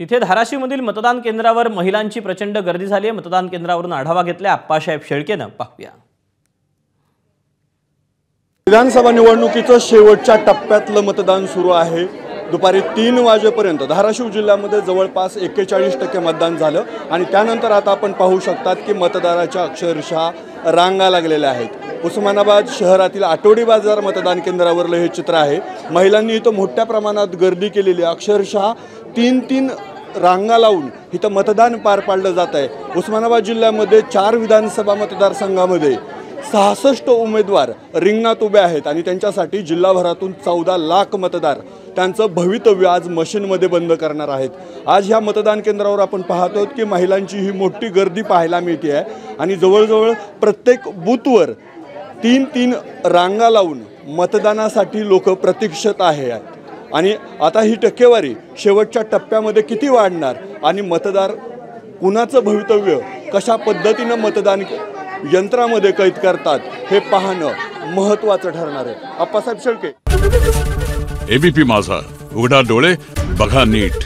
तिथे धाराशिवमधील मतदान केंद्रावर महिलांची प्रचंड गर्दी झाली आहे। मतदान केंद्रावरून आढावा घेतला आप्पासाहेब शेळकेनं, पाहूया। विधानसभा निवडणुकीचं शेवटच्या टप्प्यातलं मतदान सुरू आहे। दुपारी 3 वाजेपर्यंत धाराशिव जिल्ह्यामध्ये जवळपास 41% मतदान झालं आणि त्यानंतर आता आपण पाहू शकतात की मतदाराच्या अक्षरशः रांगा लागलेल्या आहेत। उस्मानाबाद शहरातील आठवडी बाजार मतदान केंद्रावरलं हे चित्र आहे। महिलांनी इथं मोठ्या प्रमाणात गर्दी केलेली आहे। अक्षरशः 3 रांगा लावून इथं मतदान पार पाडलं जात आहे। उस्मानाबाद जिल्ह्यामध्ये 4 विधानसभा मतदारसंघामध्ये 66 उमेदवार रिंगणात उभे आहेत आणि त्यांच्यासाठी जिल्हाभरातून 14 लाख मतदार त्यांचं भवितव्य आज मशीनमध्ये बंद करणार आहेत। आज ह्या मतदान केंद्रावर आपण पाहतो की महिलांची ही मोठी गर्दी पाहायला मिळते आहे आणि जवळजवळ प्रत्येक बूथवर 3 रांगा लावून मतदानासाठी लोक प्रतीक्षेत आहेत आणि आता ही टक्केवारी शेवटच्या टप्प्यामध्ये किती वाढणार आणि मतदार कुणाचं भवितव्य कशा पद्धतीने मतदान यंत्रामध्ये कैद करतात हे पाहणं महत्त्वाचं ठरणार आहे। आप्पासाहेब शेळके, एबीपी माझा, उघडा डोळे बघा नीट।